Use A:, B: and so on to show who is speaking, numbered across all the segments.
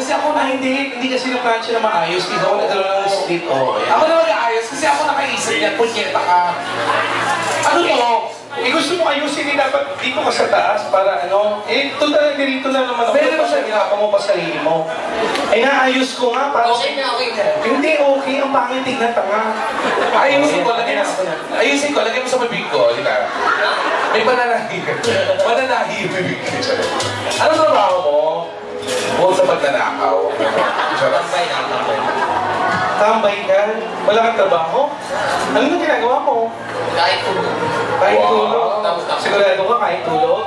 A: kasi ako na...
B: hindi kasi na-plancha na maayos. Hindi ako nagkaroon ng split.
A: Ako na mag-aayos kasi ako nakaisip niya, punyeta ka. Ano to?
B: Gusto mo ayusin dapat dito ka sa taas para total dito na naman ako.
A: Pero
B: sa ginagawa mo pa sarili mo. Naayos ko nga para...
C: Okay na.
B: Hindi okay, ang pangit tingnan tanga.
A: Ayusin ko, lagyan mo sa bibig ko, di ba? May pananahi. Pananahi yung bibig ko. Ano trabaho mo? Bukod sa pagtanakaw.
C: Tambay na.
B: Tambay ka? Wala kang trabaho? Ano na ginagawa mo?
C: Kahit tulog.
B: Kahit tulog? Sigurado ka kahit tulog?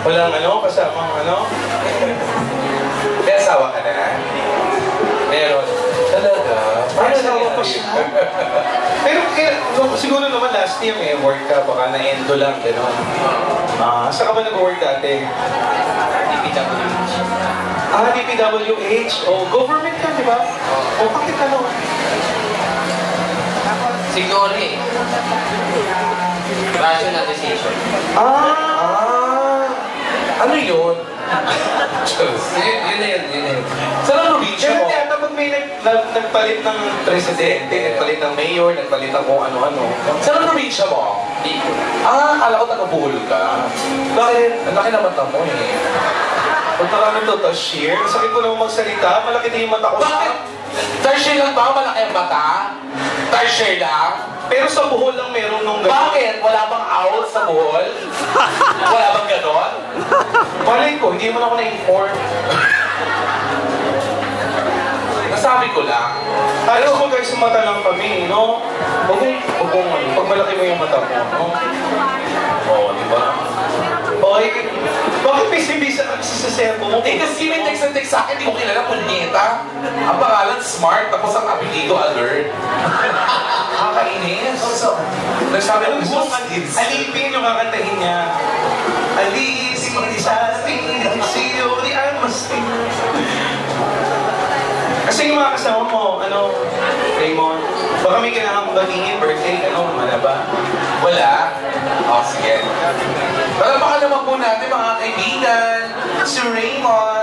B: Walang kasamang
A: May asawa ka na? Meron. Talaga?
B: May asawa pa siya? Pero siguro naman last year may work ka, baka na-endo lang, gano'n. Saan ka ba nag-work dati?
C: DPWH.
B: DPWH? Government ka, di ba? Bakit
C: Siguro rationalization.
A: Ano yun?
C: Yun na yun.
A: Saan ang probinsya mo?
B: Kaya kapag may nagpalit ng presidente, nagpalit ng mayor, nagpalit ng kung ano-ano.
A: Saan ang probinsya mo?
C: Bicol.
A: Akala ko taga-Bohol ka. Bakit? Ang laki naman na mo
B: Pag nakamit to, Tashir, sakit ko naman magsalita, malaki na yung mata ko.
A: Bakit? Tarsier lang ba? Malaki ang mata? Tarsier lang?
B: Pero sa Bohol lang meron nung gano'n.
A: Bakit? Wala bang owl sa Bohol? Wala bang ganon?
B: Malay ko, hindi mo ako na-inform.
A: Nasabi ko lang.
B: Alam mo guys, sa mata lang kami, no? Pag malaki mo yung mata mo, no?
A: Di ba?
B: Bakit busy-busy sa cellphone mo?
A: Kasi may text sa akin, di ko kilala, punyeta. Ang pangalan, Smart, tapos ang apelido, Alert. Nakakainis. Nagsabi ng gusto mong
B: Alipin yung kakantahin niya. Alipin sa ating siyori ang mastin. Kasi yung mga kasama mo, Raymond, baka may kailangan bagingin, birthday, wala ba?
A: Wala? Sige. Palamakan naman po natin mga kaibigan, si Raymond.